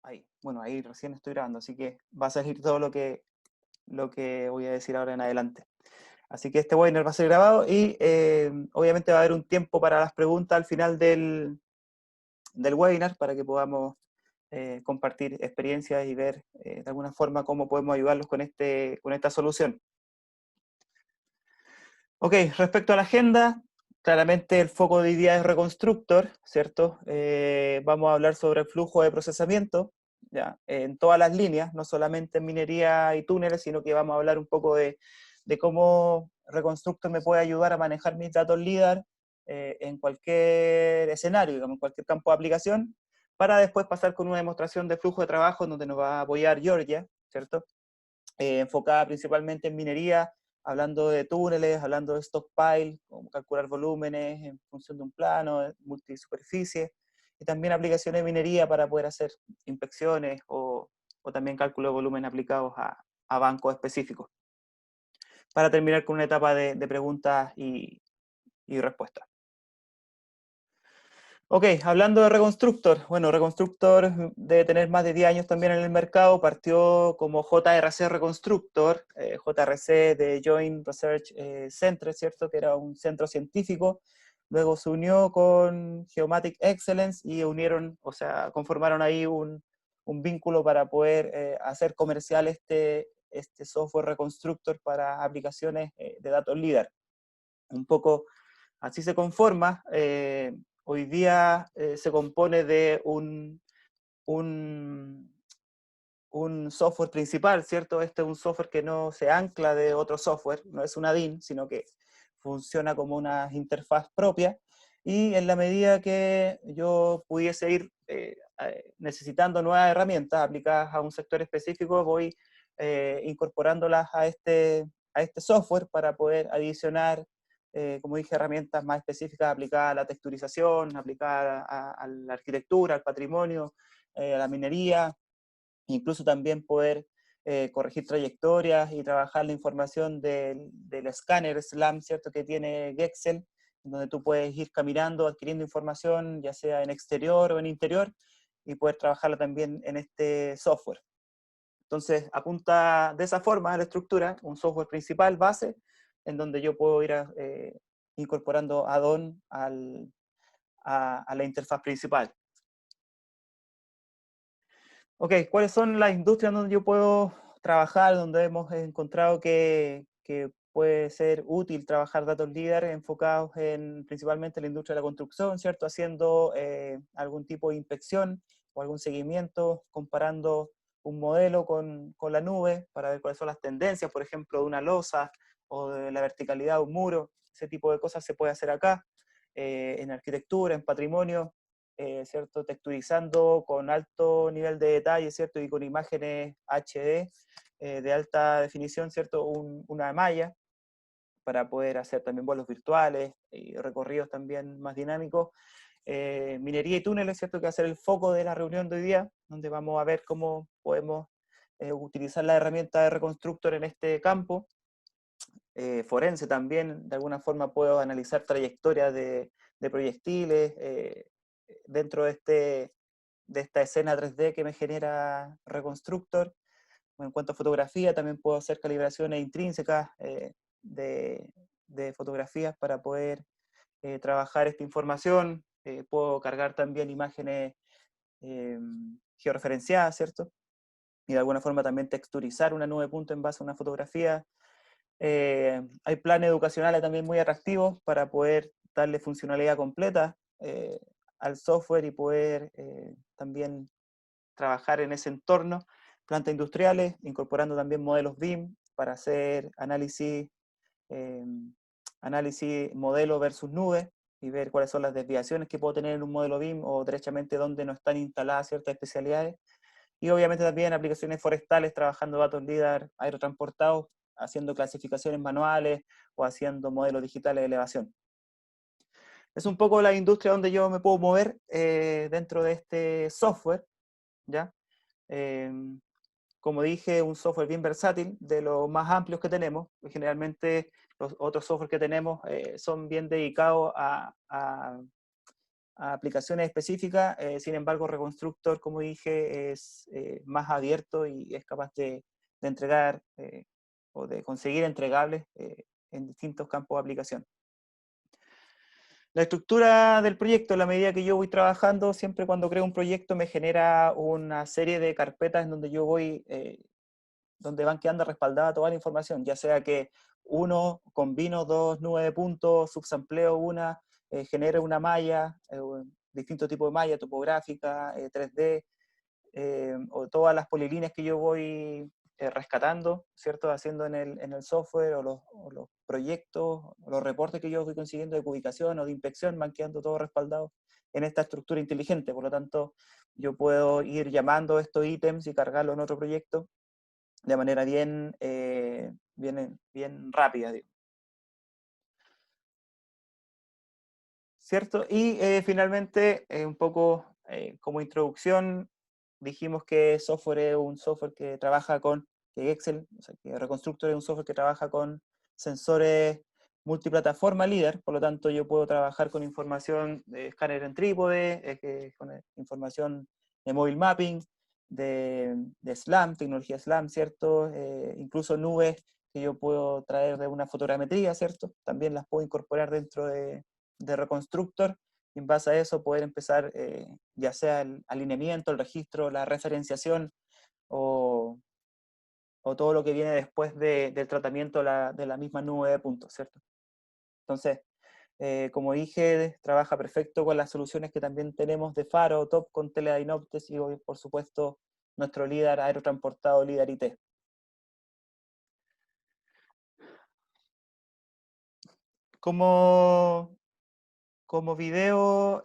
Ahí, bueno, ahí recién estoy grabando, así que va a salir todo lo que voy a decir ahora en adelante. Así que este webinar va a ser grabado y obviamente va a haber un tiempo para las preguntas al final del webinar para que podamos compartir experiencias y ver de alguna forma cómo podemos ayudarlos con esta solución. Ok, respecto a la agenda, claramente el foco de hoy día es Reconstructor, ¿cierto? Vamos a hablar sobre el flujo de procesamiento, ya, en todas las líneas, no solamente en minería y túneles, sino que vamos a hablar un poco de cómo Reconstructor me puede ayudar a manejar mis datos LIDAR en cualquier escenario, digamos, en cualquier campo de aplicación, para después pasar con una demostración de flujo de trabajo en donde nos va a apoyar Georgia, ¿cierto? Enfocada principalmente en minería, hablando de túneles, hablando de stockpile, cómo calcular volúmenes en función de un plano, multisuperficie, y también aplicaciones de minería para poder hacer inspecciones o también cálculo de volumen aplicados a bancos específicos. Para terminar con una etapa de preguntas y respuestas. Ok, hablando de Reconstructor, bueno, Reconstructor debe tener más de 10 años también en el mercado, partió como JRC Reconstructor, JRC de Joint Research Center, ¿cierto? Que era un centro científico, luego se unió con Geomatic Excellence y unieron, o sea, conformaron ahí un vínculo para poder hacer comercial este software Reconstructor para aplicaciones de datos LIDAR. Un poco así se conforma. Hoy día se compone de un, un software principal, ¿cierto? Este es un software que no se ancla de otro software, no es una DIN, sino que funciona como una interfaz propia. Y en la medida que yo pudiese ir necesitando nuevas herramientas aplicadas a un sector específico, voy incorporándolas a este software para poder adicionar, como dije, herramientas más específicas aplicadas a la texturización, aplicadas a la arquitectura, al patrimonio, a la minería, incluso también poder corregir trayectorias y trabajar la información del escáner SLAM, ¿cierto? Que tiene Gexel, donde tú puedes ir caminando, adquiriendo información, ya sea en exterior o en interior, y poder trabajarla también en este software. Entonces, apunta de esa forma a la estructura, un software principal, base, en donde yo puedo ir incorporando add-on a la interfaz principal. Ok, ¿cuáles son las industrias donde yo puedo trabajar, donde hemos encontrado que puede ser útil trabajar datos LIDAR enfocados principalmente en la industria de la construcción, ¿cierto? Haciendo algún tipo de inspección o algún seguimiento, comparando un modelo con la nube para ver cuáles son las tendencias, por ejemplo, de una losa o de la verticalidad de un muro. Ese tipo de cosas se puede hacer acá, en arquitectura, en patrimonio, ¿cierto? Texturizando con alto nivel de detalle, ¿cierto? Y con imágenes HD de alta definición, ¿cierto? Una malla para poder hacer también vuelos virtuales y recorridos también más dinámicos. Minería y túneles, ¿cierto? Que va a ser el foco de la reunión de hoy día, donde vamos a ver cómo podemos utilizar la herramienta de Reconstructor en este campo. Forense también, de alguna forma puedo analizar trayectorias de proyectiles dentro de esta escena 3D que me genera Reconstructor. En cuanto a fotografía, también puedo hacer calibraciones intrínsecas de fotografías para poder trabajar esta información. Puedo cargar también imágenes eh, georreferenciadas, ¿cierto? Y de alguna forma también texturizar una nube de punto en base a una fotografía. Hay planes educacionales también muy atractivos para poder darle funcionalidad completa al software y poder también trabajar en ese entorno. Plantas industriales, incorporando también modelos BIM para hacer eh, análisis modelo versus nube y ver cuáles son las desviaciones que puedo tener en un modelo BIM o derechamente dónde no están instaladas ciertas especialidades. Y obviamente también aplicaciones forestales, trabajando datos LIDAR aerotransportados, haciendo clasificaciones manuales o haciendo modelos digitales de elevación. Es un poco la industria donde yo me puedo mover dentro de este software, ¿ya? Eh, como dije, un software bien versátil, de los más amplios que tenemos. Generalmente los otros software que tenemos son bien dedicados a aplicaciones específicas. Sin embargo, Reconstructor, como dije, es más abierto y es capaz de entregar o de conseguir entregables en distintos campos de aplicación. La estructura del proyecto, en la medida que yo voy trabajando, siempre cuando creo un proyecto me genera una serie de carpetas en donde yo voy, donde van quedando respaldada toda la información, ya sea que uno combino dos nubes de puntos, subsampleo una, genere una malla, distintos tipos de malla, topográfica, 3D, o todas las polilíneas que yo voy rescatando, ¿cierto? Haciendo en el software, o los proyectos, o los reportes que yo voy consiguiendo de ubicación o de inspección, van quedando todos respaldados en esta estructura inteligente. Por lo tanto, yo puedo ir llamando estos ítems y cargarlo en otro proyecto de manera bien rápida, digo. ¿Cierto? Y finalmente, un poco como introducción, dijimos que software es un software que trabaja que Excel, o sea, que Reconstructor es un software que trabaja con sensores multiplataforma LIDAR, por lo tanto yo puedo trabajar con información de escáner en trípode, con información de mobile mapping, de SLAM, tecnología SLAM, ¿cierto? Incluso nubes que yo puedo traer de una fotogrametría, ¿cierto? También las puedo incorporar dentro de Reconstructor, y en base a eso poder empezar ya sea el alineamiento, el registro, la referenciación o, o todo lo que viene después del tratamiento de la misma nube de puntos, ¿cierto? Entonces, como dije, trabaja perfecto con las soluciones que también tenemos de Faro, Top con Teledynoptes y por supuesto nuestro LIDAR aerotransportado LIDAR IT. Como, como video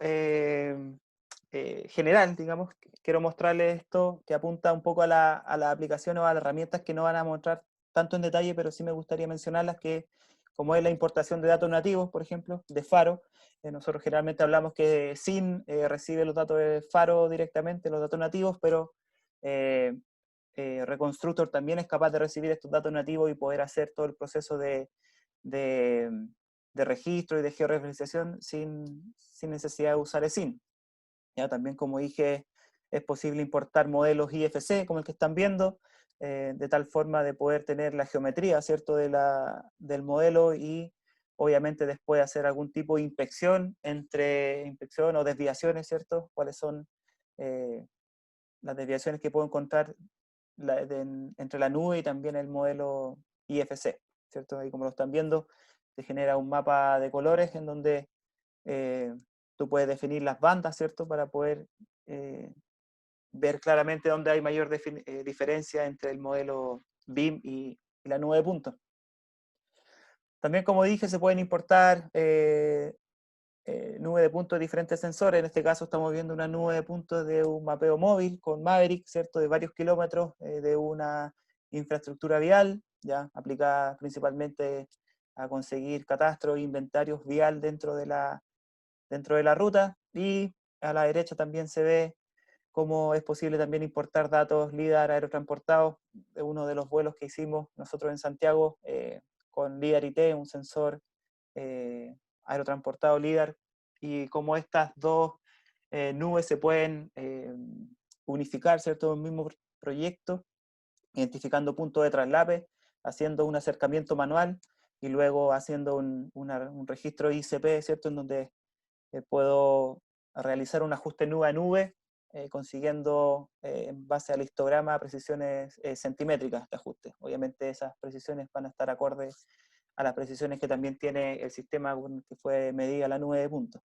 general, digamos, quiero mostrarles esto que apunta un poco a la aplicación o a las herramientas que no van a mostrar tanto en detalle, pero sí me gustaría mencionarlas, que como es la importación de datos nativos, por ejemplo, de Faro. Nosotros generalmente hablamos que SIN recibe los datos de Faro directamente, los datos nativos, pero eh, Reconstructor también es capaz de recibir estos datos nativos y poder hacer todo el proceso de, de registro y de georreferenciación sin necesidad de usar SIN. ¿Ya? También, como dije, es posible importar modelos IFC, como el que están viendo, de tal forma de poder tener la geometría, ¿cierto?, del modelo y obviamente después hacer algún tipo de inspección inspección o desviaciones, ¿cierto? Cuáles son las desviaciones que puedo encontrar entre la nube y también el modelo IFC, ¿cierto? Ahí como lo están viendo, se genera un mapa de colores en donde eh, tú puedes definir las bandas, ¿cierto? Para poder eh, ver claramente dónde hay mayor diferencia entre el modelo BIM y la nube de puntos. También, como dije, se pueden importar nube de puntos de diferentes sensores. En este caso estamos viendo una nube de puntos de un mapeo móvil con Maverick, ¿cierto? De varios kilómetros de una infraestructura vial, ya aplicada principalmente a conseguir catastros e inventarios vial dentro de la ruta, y a la derecha también se ve cómo es posible también importar datos LIDAR aerotransportados de uno de los vuelos que hicimos nosotros en Santiago con LIDAR IT, un sensor aerotransportado LIDAR, y cómo estas dos nubes se pueden unificar, ¿cierto?, en un mismo proyecto, identificando puntos de traslape, haciendo un acercamiento manual y luego haciendo un registro ICP, ¿cierto?, en donde puedo realizar un ajuste nube a nube, consiguiendo en base al histograma precisiones centimétricas de ajuste. Obviamente esas precisiones van a estar acordes a las precisiones que también tiene el sistema que fue medida la nube de puntos.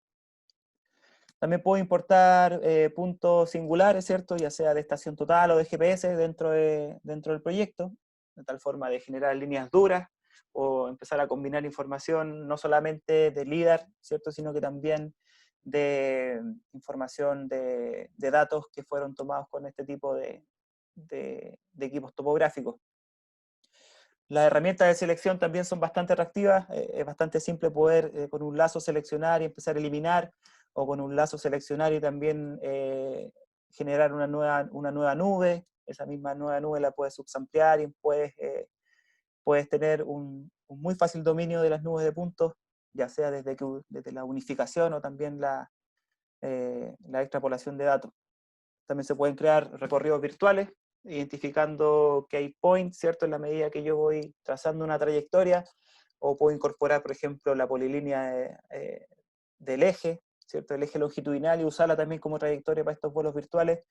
También puedo importar puntos singulares, ¿cierto? Ya sea de estación total o de GPS dentro del proyecto, de tal forma de generar líneas duras o empezar a combinar información no solamente de LIDAR, ¿cierto? Sino que también de información de datos que fueron tomados con este tipo de equipos topográficos. Las herramientas de selección también son bastante atractivas, es bastante simple poder con un lazo seleccionar y empezar a eliminar, o con un lazo seleccionar y también generar una nueva nube. Esa misma nueva nube la puedes subsamplear y puedes tener un muy fácil dominio de las nubes de puntos, ya sea desde la unificación o también la extrapolación de datos. También se pueden crear recorridos virtuales, identificando key points, ¿cierto? En la medida que yo voy trazando una trayectoria, o puedo incorporar, por ejemplo, la polilínea del eje, ¿cierto? El eje longitudinal, y usarla también como trayectoria para estos vuelos virtuales.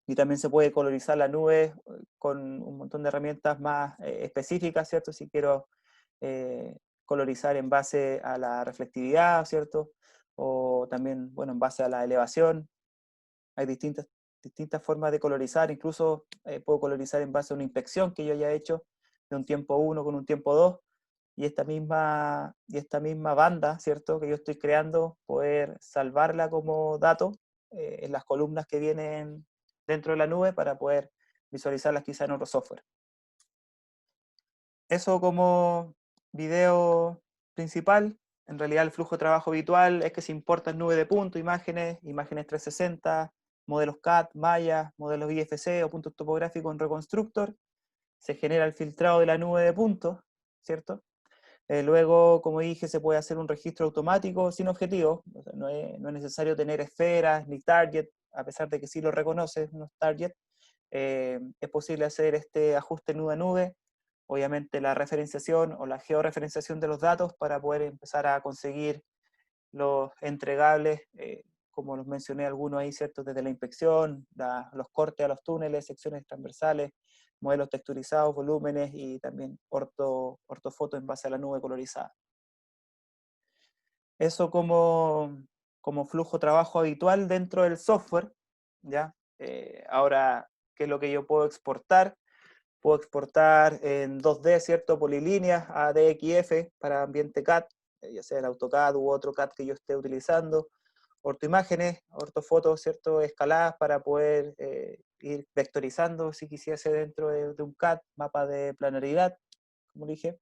Y también se puede colorizar la nube con un montón de herramientas más específicas, ¿cierto? Si quiero colorizar en base a la reflectividad, ¿cierto? O también, bueno, en base a la elevación. Hay distintas formas de colorizar, incluso puedo colorizar en base a una inspección que yo haya hecho de un tiempo 1 con un tiempo 2, y esta misma banda, ¿cierto?, que yo estoy creando, poder salvarla como dato en las columnas que vienen dentro de la nube para poder visualizarlas quizá en otro software. Eso como video principal. En realidad el flujo de trabajo habitual es que se importan nube de puntos, imágenes 360, modelos CAD, Maya, modelos IFC o puntos topográficos en Reconstructor. Se genera el filtrado de la nube de puntos, ¿cierto? Luego, como dije, se puede hacer un registro automático sin objetivos. O sea, no es necesario tener esferas ni target, a pesar de que sí lo reconoce unos target. Es posible hacer este ajuste nube a nube, obviamente la referenciación o la georreferenciación de los datos para poder empezar a conseguir los entregables, como los mencioné algunos ahí, ¿cierto? Desde la inspección, los cortes a los túneles, secciones transversales, modelos texturizados, volúmenes y también ortofoto en base a la nube colorizada. Eso como flujo de trabajo habitual dentro del software, ¿ya? Ahora, ¿qué es lo que yo puedo exportar? Puedo exportar en 2D, ¿cierto? Polilíneas a DXF para ambiente CAD, ya sea el AutoCAD u otro CAD que yo esté utilizando. Ortoimágenes, ortofotos, ¿cierto? Escaladas para poder ir vectorizando, si quisiese, dentro de un CAD, mapa de planaridad, como dije,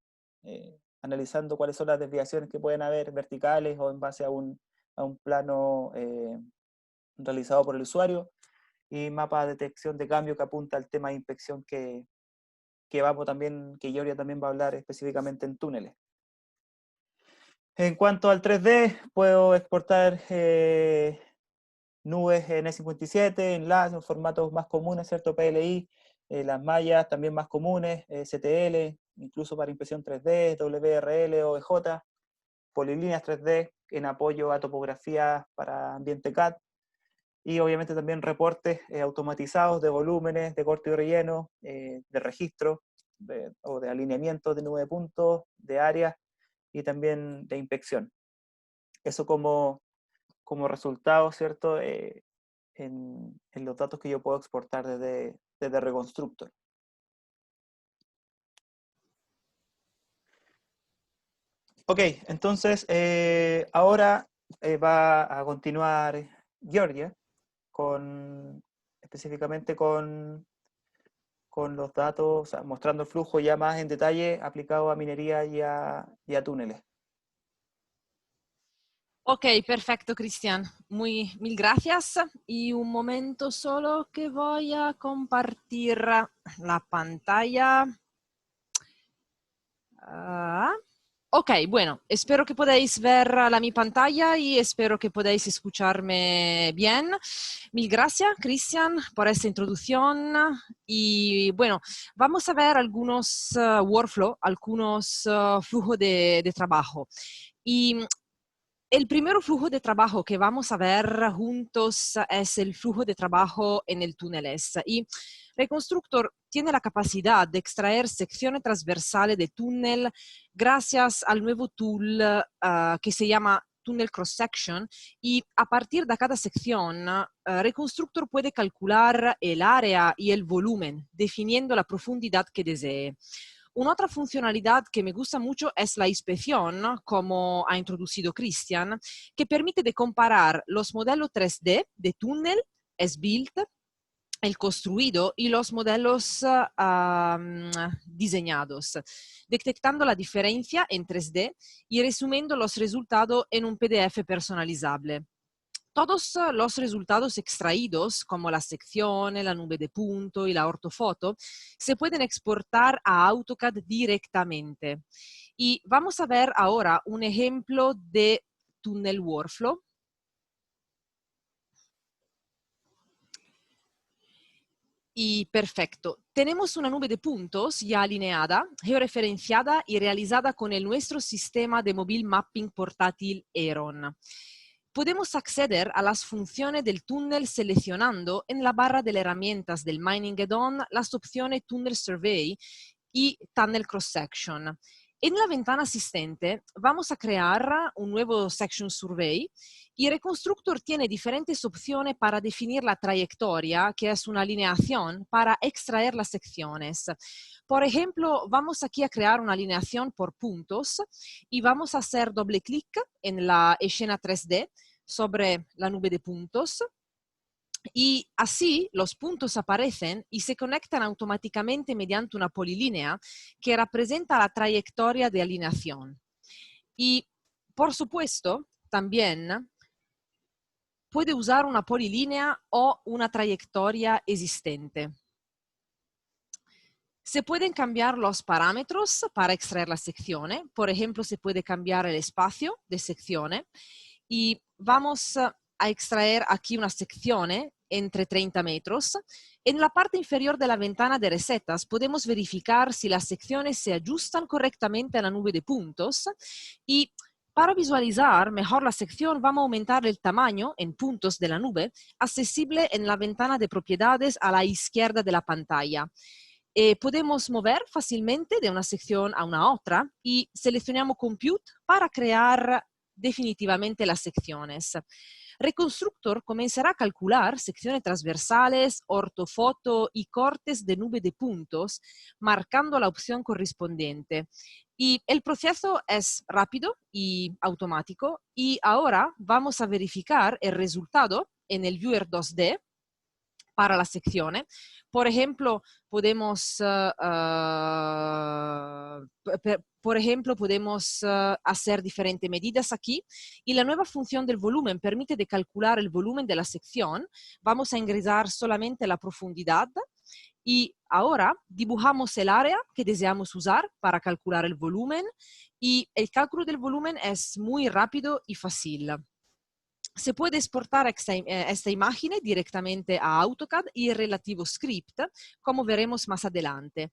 analizando cuáles son las desviaciones que pueden haber verticales o en base a un plano realizado por el usuario, y mapa de detección de cambio que apunta al tema de inspección que Georgia también va a hablar específicamente en túneles. En cuanto al 3D, puedo exportar nubes en E57, en LAS, en formatos más comunes, ¿cierto? PLI, las mallas también más comunes, STL, incluso para impresión 3D, WRL, OBJ, polilíneas 3D en apoyo a topografía para ambiente CAD, y obviamente también reportes automatizados de volúmenes, de corte y relleno, de registro, o de alineamiento de nube de puntos, de áreas y también de inspección. Eso como resultado, ¿cierto? En los datos que yo puedo exportar desde Reconstructor. Ok, entonces ahora va a continuar Georgia específicamente con los datos, o sea, mostrando el flujo ya más en detalle aplicado a minería y a túneles. Ok, perfecto, Cristian. Mil gracias. Y un momento solo que voy a compartir la pantalla. Ok, bueno, espero que podáis ver mi pantalla y espero que podáis escucharme bien. Mil gracias, Cristian, por esta introducción. Y bueno, vamos a ver algunos workflows, algunos flujos de trabajo. Y el primer flujo de trabajo que vamos a ver juntos es el flujo de trabajo en el túneles. Y Reconstructor tiene la capacidad de extraer secciones transversales de túnel gracias al nuevo tool que se llama Tunnel Cross Section, y a partir de cada sección, Reconstructor puede calcular el área y el volumen, definiendo la profundidad que desee. Una otra funcionalidad que me gusta mucho es la inspección, como ha introducido Cristian, que permite de comparar los modelos 3D de túnel, S-Built, el construido y los modelos diseñados, detectando la diferencia en 3D y resumiendo los resultados en un PDF personalizable. Todos los resultados extraídos, como la sección, la nube de punto y la ortofoto, se pueden exportar a AutoCAD directamente. Y vamos a ver ahora un ejemplo de Tunnel Workflow. Y perfecto. Tenemos una nube de puntos ya alineada, georreferenciada y realizada con el nuestro sistema de mobile mapping portátil Heron. Podemos acceder a las funciones del túnel seleccionando en la barra de herramientas del Mining Add-on las opciones Tunnel Survey y Tunnel Cross Section. En la ventana asistente vamos a crear un nuevo Section Survey y Reconstructor tiene diferentes opciones para definir la trayectoria, que es una alineación para extraer las secciones. Por ejemplo, vamos aquí a crear una alineación por puntos y vamos a hacer doble clic en la escena 3D sobre la nube de puntos. Y así los puntos aparecen y se conectan automáticamente mediante una polilínea que representa la trayectoria de alineación. Y, por supuesto, también puede usar una polilínea o una trayectoria existente. Se pueden cambiar los parámetros para extraer la sección. Por ejemplo, se puede cambiar el espacio de sección y vamos a extraer aquí una sección entre 30 metros. En la parte inferior de la ventana de recetas podemos verificar si las secciones se ajustan correctamente a la nube de puntos y para visualizar mejor la sección vamos a aumentar el tamaño en puntos de la nube accesible en la ventana de propiedades a la izquierda de la pantalla. Podemos mover fácilmente de una sección a una otra y seleccionamos Compute para crear definitivamente las secciones. Reconstructor comenzará a calcular secciones transversales, ortofoto y cortes de nube de puntos, marcando la opción correspondiente. Y el proceso es rápido y automático. Y ahora vamos a verificar el resultado en el Viewer 2D para la sección. Por ejemplo, podemos hacer diferentes medidas aquí y la nueva función del volumen permite de calcular el volumen de la sección. Vamos a ingresar solamente la profundidad y ahora dibujamos el área que deseamos usar para calcular el volumen y el cálculo del volumen es muy rápido y fácil. Se puede exportar esta imagen directamente a AutoCAD y el relativo script, como veremos más adelante.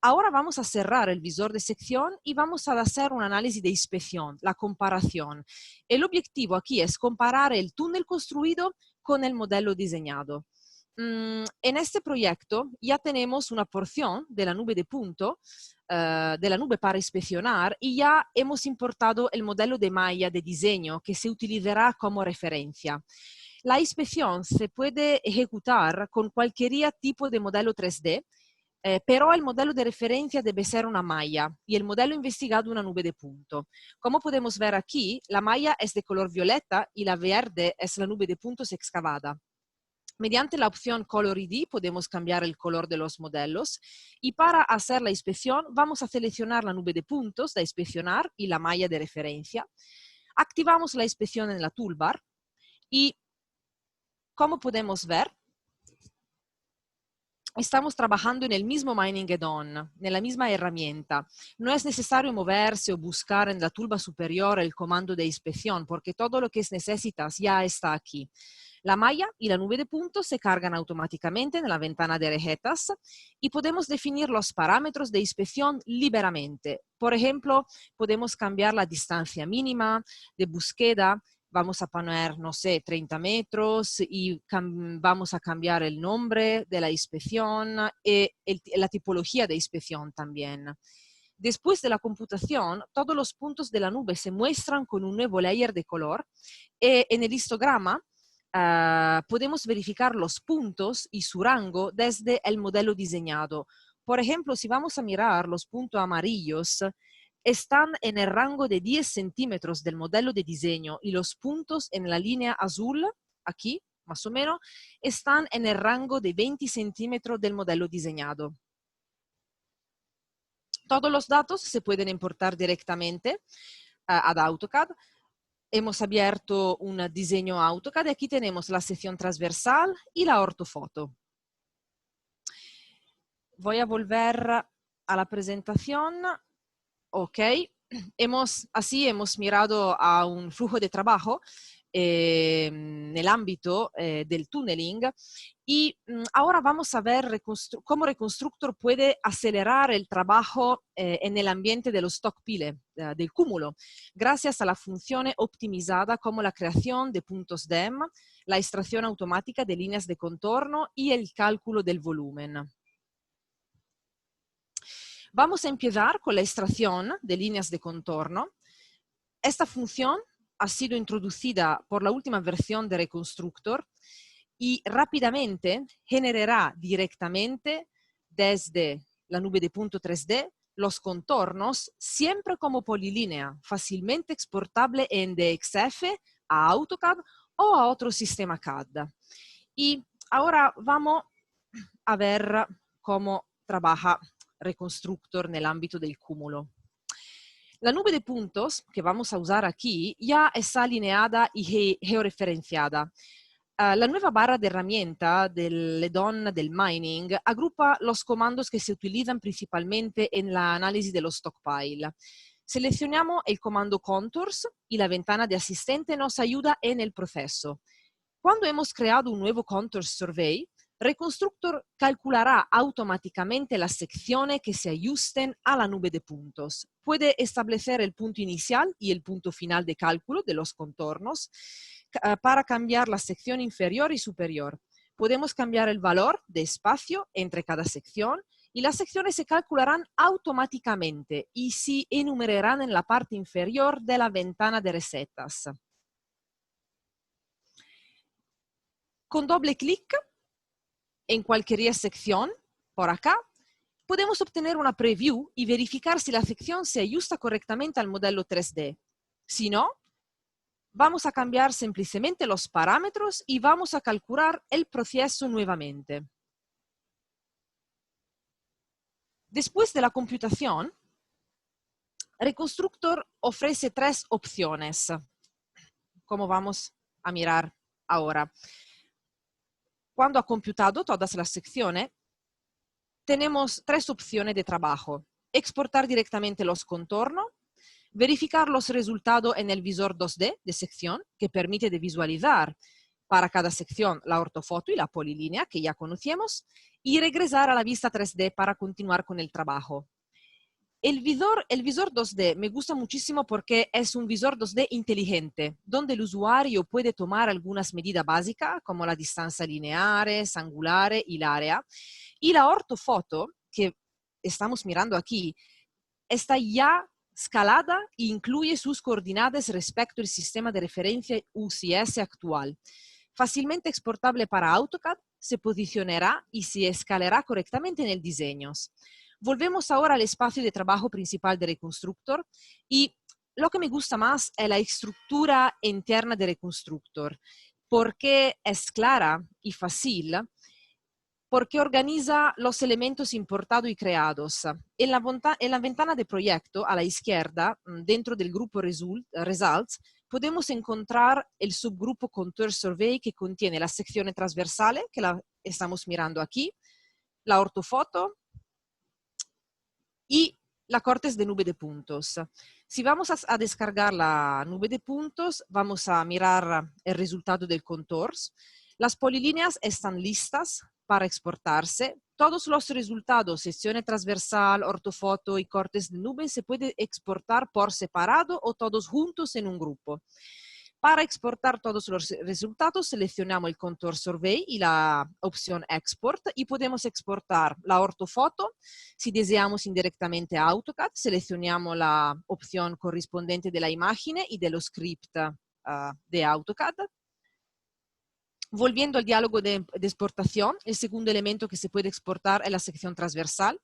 Ahora vamos a cerrar el visor de sección y vamos a hacer un análisis de inspección, la comparación. El objetivo aquí es comparar el túnel construido con el modelo diseñado. En este proyecto ya tenemos una porción de la nube de punto, de la nube para inspeccionar y ya hemos importado el modelo de malla de diseño que se utilizará como referencia. La inspección se puede ejecutar con cualquier tipo de modelo 3D, pero el modelo de referencia debe ser una malla y el modelo investigado una nube de punto. Como podemos ver aquí, la malla es de color violeta y la verde es la nube de puntos excavada. Mediante la opción Color ID podemos cambiar el color de los modelos y para hacer la inspección vamos a seleccionar la nube de puntos de inspeccionar y la malla de referencia. Activamos la inspección en la toolbar y como podemos ver, estamos trabajando en el mismo Mining Add-on, en la misma herramienta. No es necesario moverse o buscar en la toolbar superior el comando de inspección porque todo lo que necesitas ya está aquí. La malla y la nube de puntos se cargan automáticamente en la ventana de recetas y podemos definir los parámetros de inspección libremente. Por ejemplo, podemos cambiar la distancia mínima de búsqueda. Vamos a poner, no sé, 30 metros y vamos a cambiar el nombre de la inspección y la tipología de inspección también. Después de la computación, todos los puntos de la nube se muestran con un nuevo layer de color y en el histograma podemos verificar los puntos y su rango desde el modelo diseñado. Por ejemplo, si vamos a mirar los puntos amarillos, están en el rango de 10 centímetros del modelo de diseño y los puntos en la línea azul, aquí más o menos, están en el rango de 20 centímetros del modelo diseñado. Todos los datos se pueden importar directamente ad AutoCAD. Hemos abierto un diseño AutoCAD y aquí tenemos la sección transversal y la ortofoto. Voy a volver a la presentación. Ok, así hemos mirado a un flujo de trabajo en el ámbito del tunneling. Y ahora vamos a ver cómo Reconstructor puede acelerar el trabajo en el ambiente de los stockpile, del cúmulo, gracias a la función optimizada como la creación de puntos DEM, la extracción automática de líneas de contorno y el cálculo del volumen. Vamos a empezar con la extracción de líneas de contorno. Esta función ha sido introducida por la última versión de Reconstructor y rápidamente generará directamente desde la nube de punto 3D los contornos siempre como polilínea, fácilmente exportable en DXF, a AutoCAD o a otro sistema CAD. Y ahora vamos a ver cómo trabaja Reconstructor en el ámbito del cúmulo. La nube de puntos que vamos a usar aquí ya está alineada y georreferenciada. La nueva barra de herramienta del add-on del mining agrupa los comandos que se utilizan principalmente en la análisis de los stockpile. Seleccionamos el comando Contours y la ventana de asistente nos ayuda en el proceso. Cuando hemos creado un nuevo Contour Survey, Reconstructor calculará automáticamente las secciones que se ajusten a la nube de puntos. Puede establecer el punto inicial y el punto final de cálculo de los contornos para cambiar la sección inferior y superior. Podemos cambiar el valor de espacio entre cada sección y las secciones se calcularán automáticamente y se enumerarán en la parte inferior de la ventana de recetas. Con doble clic en cualquier sección, por acá, podemos obtener una preview y verificar si la sección se ajusta correctamente al modelo 3D. Si no, vamos a cambiar simplemente los parámetros y vamos a calcular el proceso nuevamente. Después de la computación, Reconstructor ofrece 3 opciones, como vamos a mirar ahora. Cuando ha computado todas las secciones, tenemos 3 opciones de trabajo. Exportar directamente los contornos, verificar los resultados en el visor 2D de sección, que permite de visualizar para cada sección la ortofoto y la polilínea que ya conocemos, y regresar a la vista 3D para continuar con el trabajo. El visor 2D me gusta muchísimo porque es un visor 2D inteligente, donde el usuario puede tomar algunas medidas básicas, como la distancia lineal, angular y el área. Y la ortofoto, que estamos mirando aquí, está ya escalada e incluye sus coordenadas respecto al sistema de referencia UCS actual. Fácilmente exportable para AutoCAD, se posicionará y se escalará correctamente en el diseño. Volvemos ahora al espacio de trabajo principal de Reconstructor y lo que me gusta más es la estructura interna de Reconstructor, porque es clara y fácil, porque organiza los elementos importados y creados. En la ventana de proyecto, a la izquierda, dentro del grupo Results, podemos encontrar el subgrupo Contour Survey que contiene las secciones transversales, que la estamos mirando aquí, la ortofoto y la cortes de nube de puntos. Si vamos a descargar la nube de puntos, vamos a mirar el resultado del Contours. Las polilíneas están listas para exportarse. Todos los resultados, sección transversal, ortofoto y cortes de nube, se puede exportar por separado o todos juntos en un grupo. Para exportar todos los resultados, seleccionamos el Contour Survey y la opción Export y podemos exportar la ortofoto. Si deseamos indirectamente a AutoCAD, seleccionamos la opción correspondiente de la imagen y de los scripts de AutoCAD. Volviendo al diálogo de exportación, el segundo elemento que se puede exportar es la sección transversal.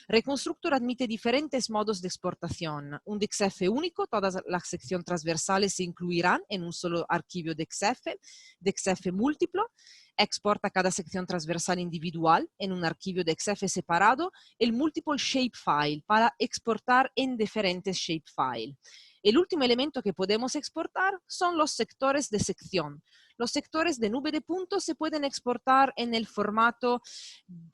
Reconstructor admite diferentes modos de exportación. Un DXF único, todas las secciones transversales se incluirán en un solo archivo DXF múltiplo, exporta cada sección transversal individual en un archivo DXF separado, el multiple shapefile para exportar en diferentes shapefile. El último elemento que podemos exportar son los sectores de sección. Los sectores de nube de puntos se pueden exportar en el formato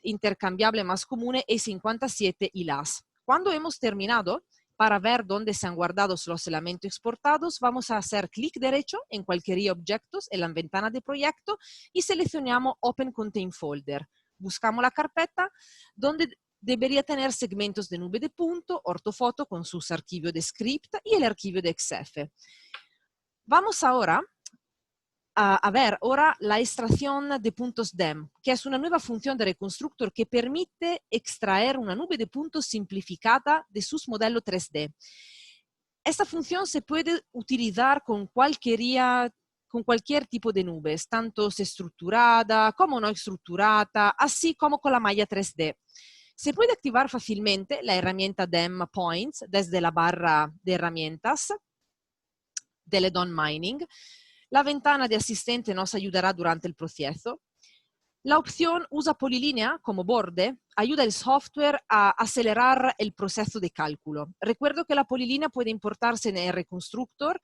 intercambiable más común E57 y LAS. Cuando hemos terminado, para ver dónde se han guardado los elementos exportados, vamos a hacer clic derecho en cualquier objetos en la ventana de proyecto y seleccionamos Open Contain Folder. Buscamos la carpeta donde debería tener segmentos de nube de punto, ortofoto con sus archivos de script y el archivo de XF. Vamos ahora a ver ahora la extracción de puntos DEM, que es una nueva función de Reconstructor que permite extraer una nube de puntos simplificada de sus modelos 3D. Esta función se puede utilizar con cualquier tipo de nubes, tanto estructurada como no estructurada, así como con la malla 3D. Se puede activar fácilmente la herramienta DEM Points desde la barra de herramientas del add-on Mining. La ventana de asistente nos ayudará durante el proceso. La opción usa polilínea como borde, ayuda al software a acelerar el proceso de cálculo. Recuerdo que la polilínea puede importarse en el Reconstructor,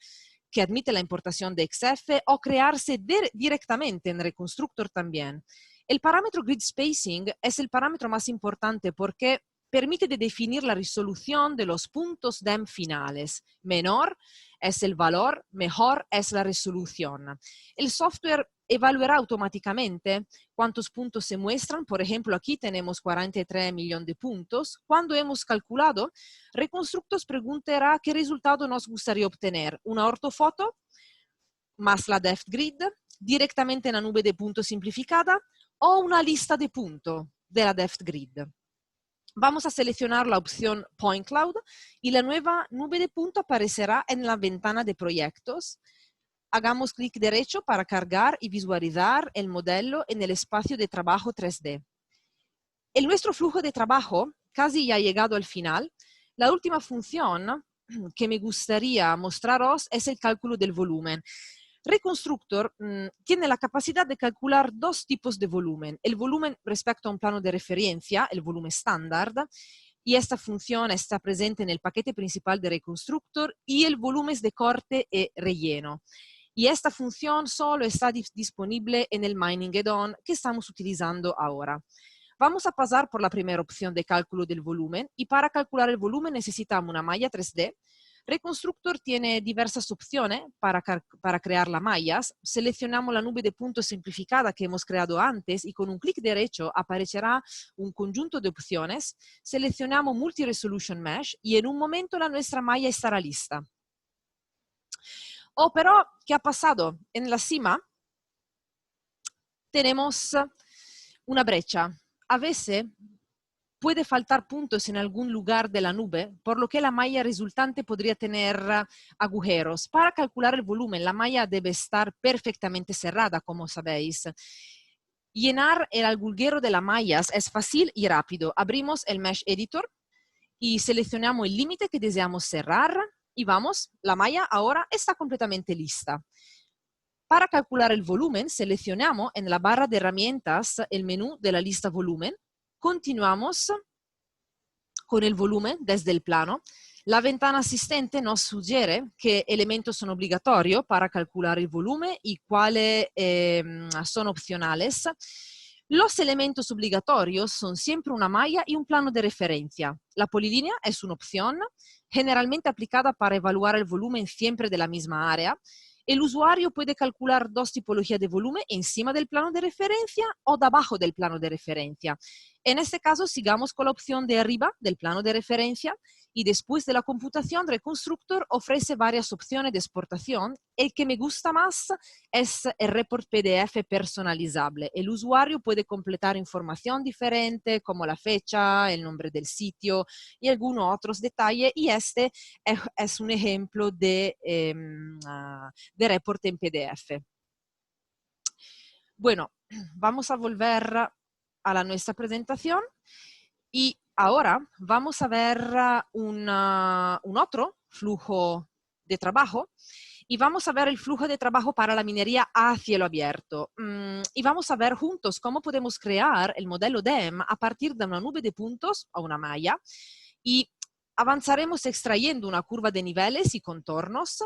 que admite la importación de XF, o crearse directamente en Reconstructor también. El parámetro Grid Spacing es el parámetro más importante porque permite definir la resolución de los puntos DEM finales. Menor es el valor, mejor es la resolución. El software evaluará automáticamente cuántos puntos se muestran. Por ejemplo, aquí tenemos 43 millones de puntos. Cuando hemos calculado, Reconstructor preguntará qué resultado nos gustaría obtener. Una ortofoto más la depth grid, directamente en la nube de puntos simplificada, o una lista de puntos de la depth grid. Vamos a seleccionar la opción Point Cloud y la nueva nube de punto aparecerá en la ventana de proyectos. Hagamos clic derecho para cargar y visualizar el modelo en el espacio de trabajo 3D. En nuestro flujo de trabajo casi ya ha llegado al final. La última función que me gustaría mostraros es el cálculo del volumen. Reconstructor tiene la capacidad de calcular dos tipos de volumen. El volumen respecto a un plano de referencia, el volumen estándar, y esta función está presente en el paquete principal de Reconstructor, y el volumen de corte y relleno. Y esta función solo está disponible en el Mining Add-on que estamos utilizando ahora. Vamos a pasar por la primera opción de cálculo del volumen, y para calcular el volumen necesitamos una malla 3D. Reconstructor tiene diversas opciones para crear las mallas. Seleccionamos la nube de puntos simplificada que hemos creado antes y con un clic derecho aparecerá un conjunto de opciones. Seleccionamos Multi-Resolution Mesh y en un momento nuestra malla estará lista. Oh, pero, ¿qué ha pasado? En la cima tenemos una brecha. A veces puede faltar puntos en algún lugar de la nube, por lo que la malla resultante podría tener agujeros. Para calcular el volumen, la malla debe estar perfectamente cerrada, como sabéis. Llenar el agujero de las mallas es fácil y rápido. Abrimos el Mesh Editor y seleccionamos el límite que deseamos cerrar y vamos, la malla ahora está completamente lista. Para calcular el volumen, seleccionamos en la barra de herramientas el menú de la lista volumen. Continuamos con el volumen desde el plano. La ventana asistente nos sugiere qué elementos son obligatorios para calcular el volumen y cuáles son opcionales. Los elementos obligatorios son siempre una malla y un plano de referencia. La polilínea es una opción, generalmente aplicada para evaluar el volumen siempre de la misma área. El usuario puede calcular dos tipologías de volumen encima del plano de referencia o debajo del plano de referencia. En este caso, sigamos con la opción de arriba del plano de referencia y después de la computación, Reconstructor ofrece varias opciones de exportación. El que me gusta más es el report PDF personalizable. El usuario puede completar información diferente como la fecha, el nombre del sitio y algunos otros detalles, y este es un ejemplo de report en PDF. Bueno, vamos a volver a nuestra presentación y ahora vamos a ver un otro flujo de trabajo y vamos a ver el flujo de trabajo para la minería a cielo abierto. Y vamos a ver juntos cómo podemos crear el modelo DEM a partir de una nube de puntos o una malla y avanzaremos extrayendo una curva de niveles y contornos,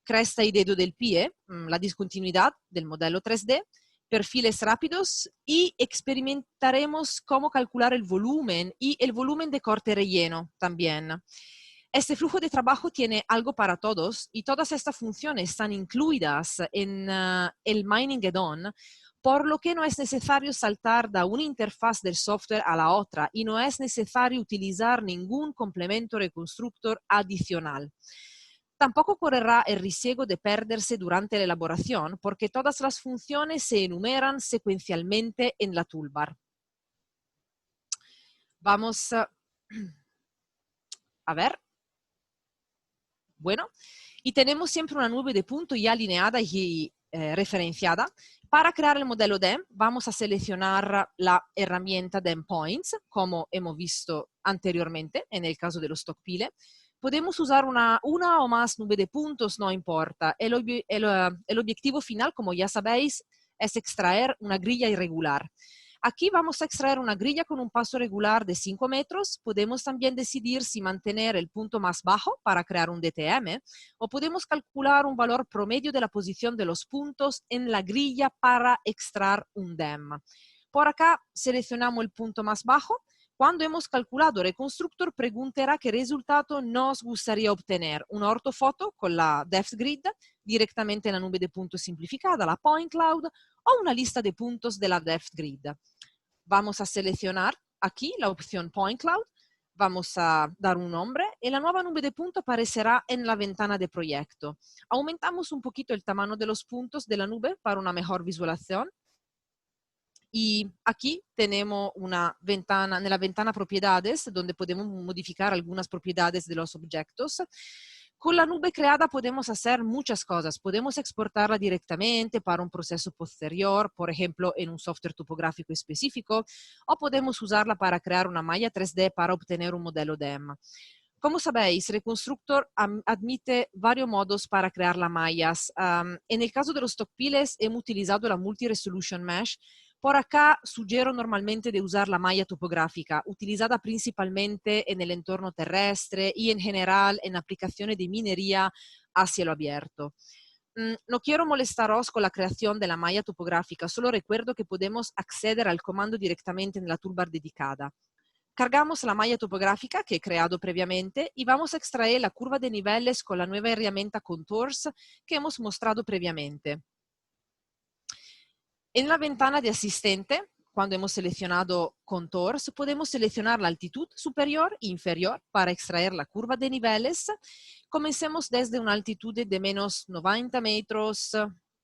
cresta y dedo del pie, la discontinuidad del modelo 3D, perfiles rápidos y experimentaremos cómo calcular el volumen y el volumen de corte relleno también. Este flujo de trabajo tiene algo para todos y todas estas funciones están incluidas en el Mining Add-on, por lo que no es necesario saltar de una interfaz del software a la otra y no es necesario utilizar ningún complemento reconstructor adicional. Tampoco correrá el riesgo de perderse durante la elaboración porque todas las funciones se enumeran secuencialmente en la toolbar. Vamos a ver. Bueno, y tenemos siempre una nube de punto ya alineada y referenciada. Para crear el modelo DEM, vamos a seleccionar la herramienta DEM Points, como hemos visto anteriormente en el caso de los stockpile. Podemos usar una o más nube de puntos, no importa. El objetivo final, como ya sabéis, es extraer una grilla irregular. Aquí vamos a extraer una grilla con un paso regular de 5 metros. Podemos también decidir si mantener el punto más bajo para crear un DTM o podemos calcular un valor promedio de la posición de los puntos en la grilla para extraer un DEM. Por acá seleccionamos el punto más bajo. Cuando hemos calculado, el constructor preguntará qué resultado nos gustaría obtener. Una ortofoto con la Depth Grid directamente en la nube de puntos simplificada, la Point Cloud, o una lista de puntos de la Depth Grid. Vamos a seleccionar aquí la opción Point Cloud, vamos a dar un nombre y la nueva nube de puntos aparecerá en la ventana de proyecto. Aumentamos un poquito el tamaño de los puntos de la nube para una mejor visualización. Y aquí tenemos una ventana, en la ventana propiedades, donde podemos modificar algunas propiedades de los objetos. Con la nube creada podemos hacer muchas cosas. Podemos exportarla directamente para un proceso posterior, por ejemplo, en un software topográfico específico, o podemos usarla para crear una malla 3D para obtener un modelo DEM. Como sabéis, Reconstructor admite varios modos para crear las mallas. En el caso de los stockpiles, hemos utilizado la Multi-Resolution Mesh. Por acá sugiero normalmente de usar la malla topográfica, utilizada principalmente en el entorno terrestre y en general en aplicaciones de minería a cielo abierto. No quiero molestaros con la creación de la malla topográfica, solo recuerdo que podemos acceder al comando directamente en la toolbar dedicada. Cargamos la malla topográfica que he creado previamente y vamos a extraer la curva de niveles con la nueva herramienta Contours que hemos mostrado previamente. En la ventana de asistente, cuando hemos seleccionado Contours, podemos seleccionar la altitud superior e inferior para extraer la curva de niveles. Comencemos desde una altitud de menos 90 metros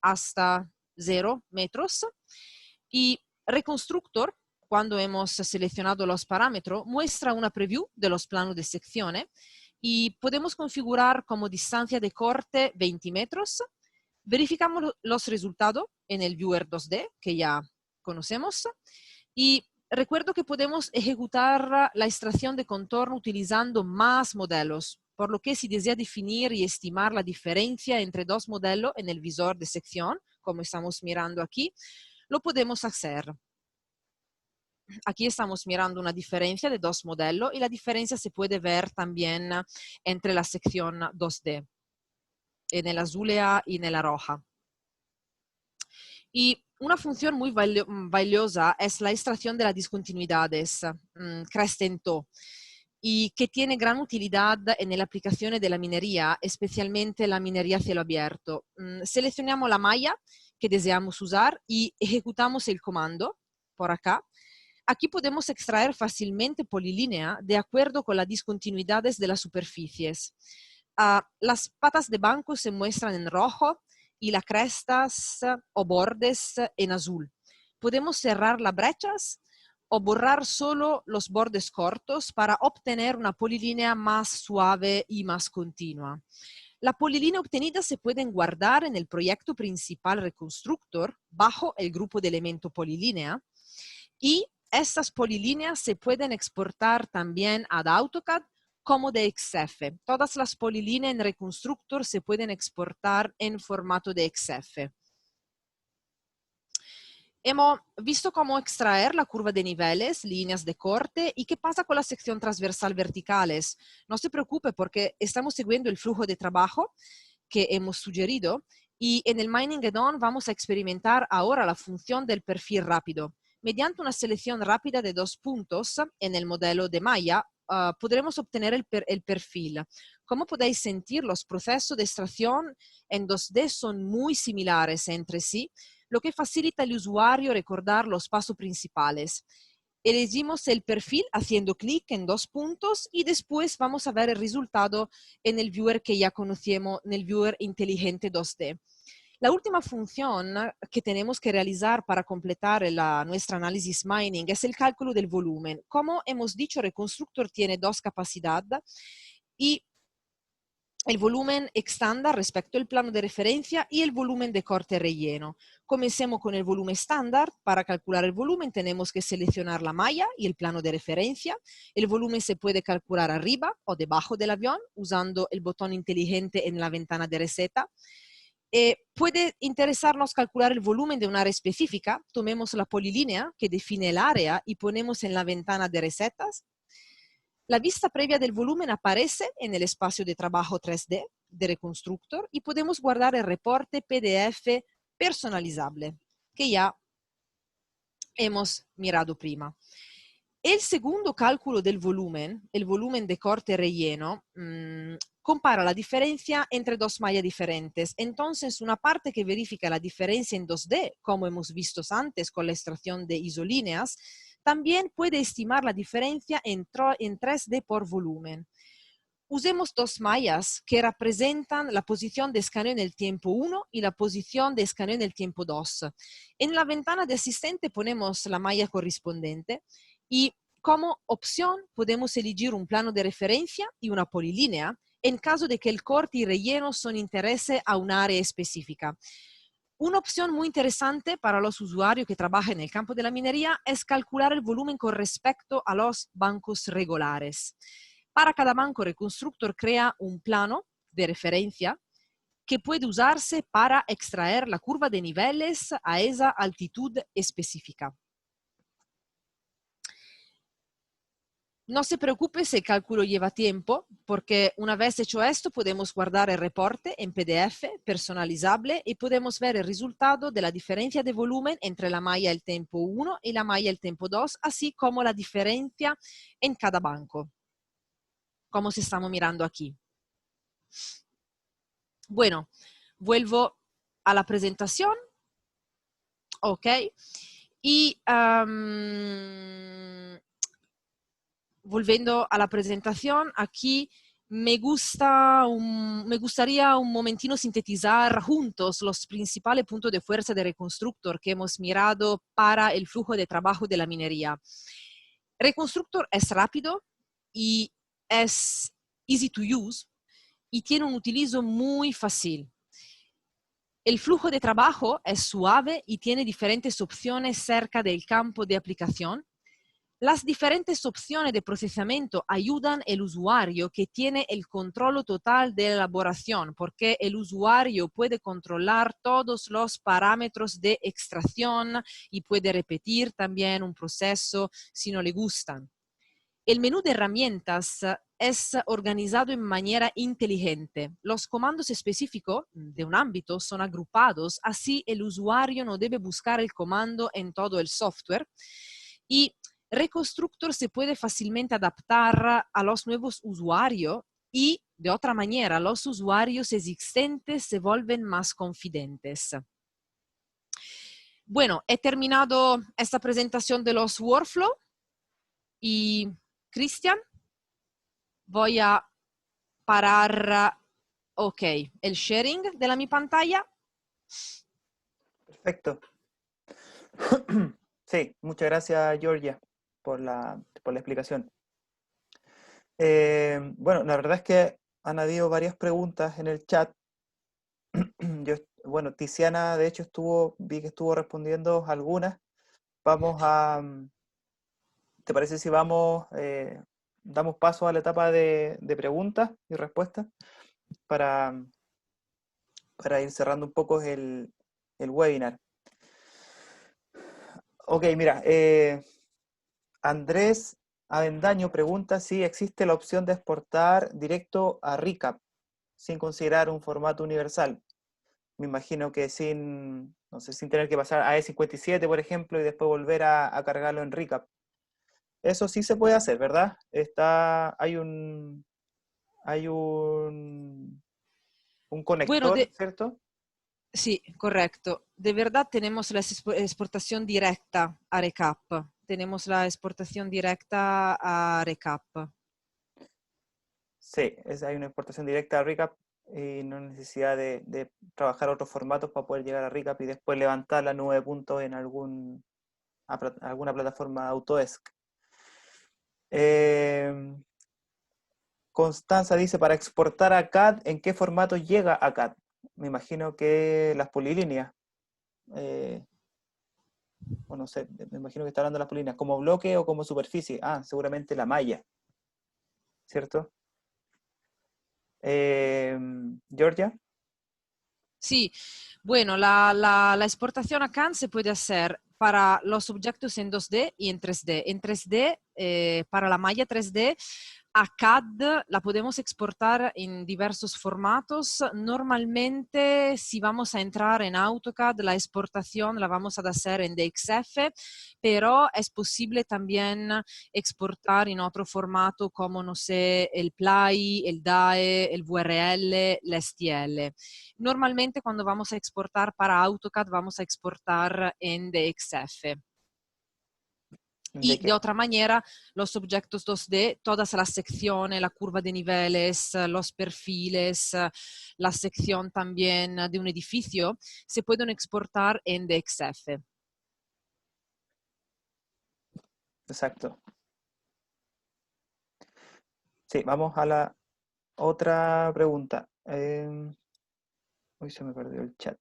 hasta 0 metros. Y Reconstructor, cuando hemos seleccionado los parámetros, muestra una preview de los planos de sección y podemos configurar como distancia de corte 20 metros. Verificamos los resultados en el Viewer 2D, que ya conocemos, y recuerdo que podemos ejecutar la extracción de contorno utilizando más modelos, por lo que si desea definir y estimar la diferencia entre dos modelos en el visor de sección, como estamos mirando aquí, lo podemos hacer. Aquí estamos mirando una diferencia de dos modelos y la diferencia se puede ver también entre la sección 2D. En el azulea y en la roja. Y una función muy valiosa es la extracción de las discontinuidades, crest and toe, y que tiene gran utilidad en la aplicación de la minería, especialmente la minería a cielo abierto. Seleccionamos la malla que deseamos usar y ejecutamos el comando por acá. Aquí podemos extraer fácilmente polilínea de acuerdo con las discontinuidades de las superficies. Las patas de banco se muestran en rojo y las crestas o bordes en azul. Podemos cerrar las brechas o borrar solo los bordes cortos para obtener una polilínea más suave y más continua. La polilínea obtenida se pueden guardar en el proyecto principal Reconstructor bajo el grupo de elemento polilínea y estas polilíneas se pueden exportar también a AutoCAD como de XF. Todas las polilíneas en Reconstructor se pueden exportar en formato de XF. Hemos visto cómo extraer la curva de niveles, líneas de corte y qué pasa con la sección transversal verticales. No se preocupe porque estamos siguiendo el flujo de trabajo que hemos sugerido y en el Mining Add-on vamos a experimentar ahora la función del perfil rápido. Mediante una selección rápida de dos puntos en el modelo de malla, podremos obtener el perfil. Como podéis sentir, los procesos de extracción en 2D son muy similares entre sí, lo que facilita al usuario recordar los pasos principales. Elegimos el perfil haciendo clic en 2 puntos y después vamos a ver el resultado en el viewer que ya conocemos, en el viewer inteligente 2D. La última función que tenemos que realizar para completar nuestra análisis mining es el cálculo del volumen. Como hemos dicho, Reconstructor tiene 2 capacidades y el volumen estándar respecto al plano de referencia y el volumen de corte relleno. Comencemos con el volumen estándar. Para calcular el volumen tenemos que seleccionar la malla y el plano de referencia. El volumen se puede calcular arriba o debajo del avión usando el botón inteligente en la ventana de receta. Puede interesarnos calcular el volumen de un área específica. Tomemos la polilínea que define el área y ponemos en la ventana de recetas. La vista previa del volumen aparece en el espacio de trabajo 3D de Reconstructor y podemos guardar el reporte PDF personalizable que ya hemos mirado prima. El segundo cálculo del volumen, el volumen de corte relleno, compara la diferencia entre 2 mallas diferentes. Entonces, una parte que verifica la diferencia en 2D, como hemos visto antes con la extracción de isolíneas, también puede estimar la diferencia en 3D por volumen. Usemos 2 mallas que representan la posición de escaneo en el tiempo 1 y la posición de escaneo en el tiempo 2. En la ventana de asistente ponemos la malla correspondiente y como opción podemos elegir un plano de referencia y una polilínea en caso de que el corte y relleno son interés a un área específica. Una opción muy interesante para los usuarios que trabajan en el campo de la minería es calcular el volumen con respecto a los bancos regulares. Para cada banco, Reconstructor crea un plano de referencia que puede usarse para extraer la curva de niveles a esa altitud específica. No se preocupe si el cálculo lleva tiempo, porque una vez hecho esto podemos guardar el reporte en PDF personalizable y podemos ver el resultado de la diferencia de volumen entre la malla del tiempo 1 y la malla del tiempo 2, así como la diferencia en cada banco, como se estamos mirando aquí. Bueno, vuelvo a la presentación. Ok. Y volviendo a la presentación, aquí me gustaría un momentino sintetizar juntos los principales puntos de fuerza de Reconstructor que hemos mirado para el flujo de trabajo de la minería. Reconstructor es rápido y es easy to use y tiene un utilizo muy fácil. El flujo de trabajo es suave y tiene diferentes opciones cerca del campo de aplicación. Las diferentes opciones de procesamiento ayudan al usuario que tiene el control total de la elaboración, porque el usuario puede controlar todos los parámetros de extracción y puede repetir también un proceso si no le gustan. El menú de herramientas es organizado en manera inteligente. Los comandos específicos de un ámbito son agrupados, así el usuario no debe buscar el comando en todo el software. Y Reconstructor se puede fácilmente adaptar a los nuevos usuarios y, de otra manera, los usuarios existentes se vuelven más confidentes. Bueno, he terminado esta presentación de los workflows y, Cristian, voy a parar, ok, el sharing de mi pantalla. Perfecto. Sí, muchas gracias, Georgia, por la explicación. Bueno, la verdad es que han habido varias preguntas en el chat. Bueno, Tiziana, de hecho, vi que estuvo respondiendo algunas. Vamos a, ¿te parece si damos paso a la etapa de preguntas y respuestas para ir cerrando un poco el webinar? Ok, mira, Andrés Avendaño pregunta si existe la opción de exportar directo a ReCap sin considerar un formato universal. Me imagino que no sé, sin tener que pasar a E57, por ejemplo, y después volver a cargarlo en ReCap. Eso sí se puede hacer, ¿verdad? Hay un Bueno, conector, ¿cierto? sí, correcto. De verdad tenemos la exportación directa a Recap. Tenemos la exportación directa a Recap. Sí, hay una exportación directa a Recap y no hay necesidad de trabajar otros formatos para poder llegar a Recap y después levantar la nube de puntos en alguna plataforma Autodesk. Constanza dice, para exportar a CAD, ¿en qué formato llega a CAD? Me imagino que las polilíneas. eh, o no sé, me imagino que está hablando de las polilíneas. ¿Como bloque o como superficie? Ah, seguramente la malla, ¿cierto? Georgia. Sí, bueno, la exportación a CAD se puede hacer para los objetos en 2D y en 3D. En 3D, para la malla 3D, a CAD la podemos exportar en diversos formatos. Normalmente, si vamos a entrar en AutoCAD, la exportación la vamos a hacer en DXF, pero es posible también exportar en otro formato como, no sé, el PLAI, el DAE, el VRL, el STL. Normalmente cuando vamos a exportar para AutoCAD vamos a exportar en DXF. ¿De Y de qué? otra manera, los objetos 2D, todas las secciones, la curva de niveles, los perfiles, la sección también de un edificio, se pueden exportar en DXF. Exacto. Sí, vamos a la otra pregunta. Uy, se me perdió el chat.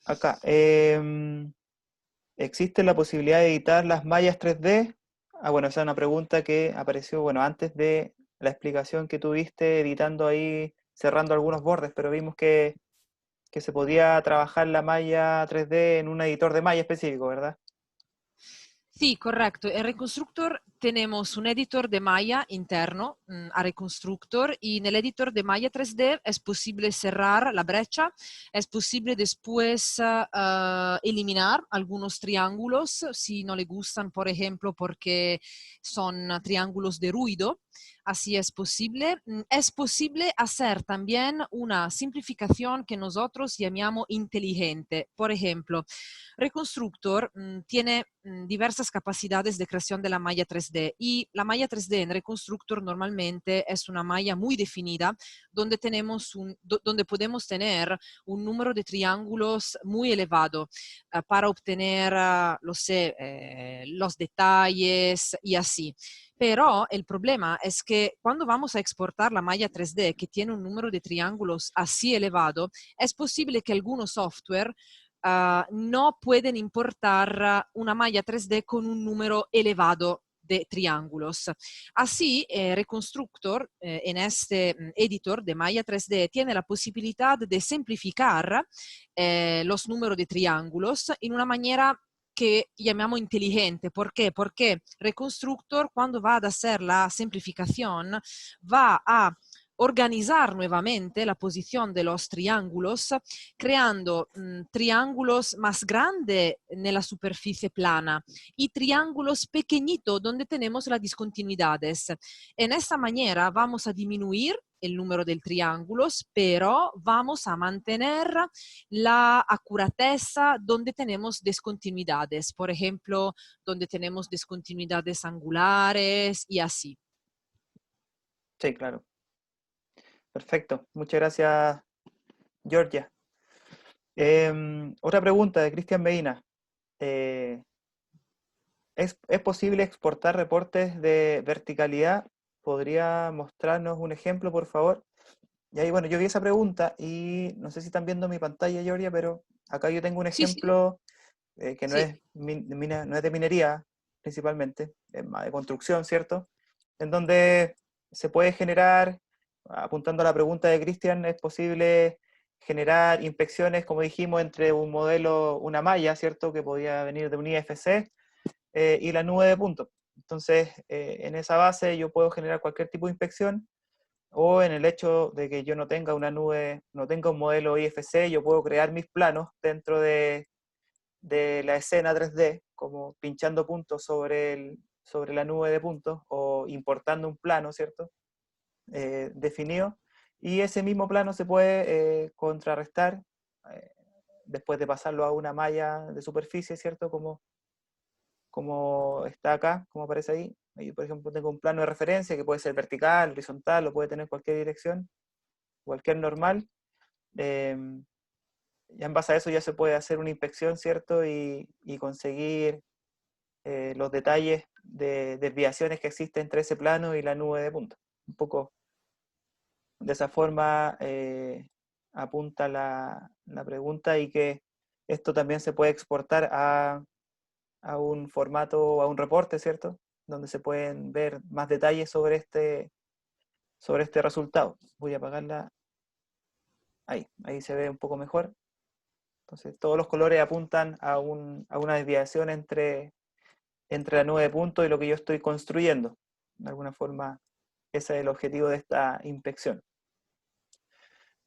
Acá. ¿Existe la posibilidad de editar las mallas 3D? Ah, bueno, esa es una pregunta que apareció, bueno, antes de la explicación que tuviste, editando ahí, cerrando algunos bordes, pero vimos que se podía trabajar la malla 3D en un editor de malla específico, ¿verdad? Sí, correcto. En Reconstructor tenemos un editor de malla interno a Reconstructor y en el editor de malla 3D es posible cerrar la brecha, es posible después eliminar algunos triángulos si no le gustan, por ejemplo, porque son triángulos de ruido. Así es posible. Es posible hacer también una simplificación que nosotros llamamos inteligente. Por ejemplo, Reconstructor tiene diversas capacidades de creación de la malla 3D y la malla 3D en Reconstructor normalmente es una malla muy definida donde, donde podemos tener un número de triángulos muy elevado para obtener, lo sé, los detalles y así. Pero el problema es que cuando vamos a exportar la malla 3D que tiene un número de triángulos así elevado, es posible que algunos software no pueden importar una malla 3D con un número elevado de triángulos. Así, Reconstructor en este editor de malla 3D tiene la posibilidad de simplificar los números de triángulos en una manera que llamamos inteligente. ¿Por qué? Porque Reconstructor cuando va a hacer la simplificación va a organizar nuevamente la posición de los triángulos, creando triángulos más grandes en la superficie plana y triángulos pequeñitos donde tenemos las discontinuidades. En esta manera vamos a disminuir el número de triángulos, pero vamos a mantener la acurateza donde tenemos discontinuidades, por ejemplo, donde tenemos discontinuidades angulares y así. Sí, claro. Perfecto. Muchas gracias, Georgia. Otra pregunta de Cristian Medina. Eh, ¿Es posible exportar reportes de verticalidad? ¿Podría mostrarnos un ejemplo, por favor? Y ahí, bueno, yo vi esa pregunta y no sé si están viendo mi pantalla, Georgia, pero acá yo tengo un Sí, sí, ejemplo que no sí. es, no es de minería, principalmente, es más de construcción, ¿cierto? En donde se puede generar, apuntando a la pregunta de Cristian, es posible generar inspecciones, como dijimos, entre un modelo, una malla, ¿cierto? Que podía venir de un IFC y la nube de puntos. Entonces, en esa base yo puedo generar cualquier tipo de inspección o en el hecho de que yo no tenga una nube, no tenga un modelo IFC, yo puedo crear mis planos dentro de la escena 3D, como pinchando puntos sobre la nube de puntos, o importando un plano, ¿cierto? Definido, y ese mismo plano se puede contrarrestar eh, después de pasarlo a una malla de superficie, ¿cierto? Como está acá, como aparece ahí. Yo, por ejemplo, tengo un plano de referencia que puede ser vertical, horizontal, o puede tener cualquier dirección, cualquier normal. Eh, ya en base a eso ya se puede hacer una inspección, ¿cierto? Y conseguir los detalles de desviaciones que existen entre ese plano y la nube de puntos. Un poco de esa forma apunta la pregunta, y que esto también se puede exportar a un formato, a un reporte, ¿cierto? Donde se pueden ver más detalles sobre este resultado. Voy a apagarla. Ahí se ve un poco mejor. Entonces todos los colores apuntan a una desviación entre la nube de puntos y lo que yo estoy construyendo. De alguna forma, ese es el objetivo de esta inspección.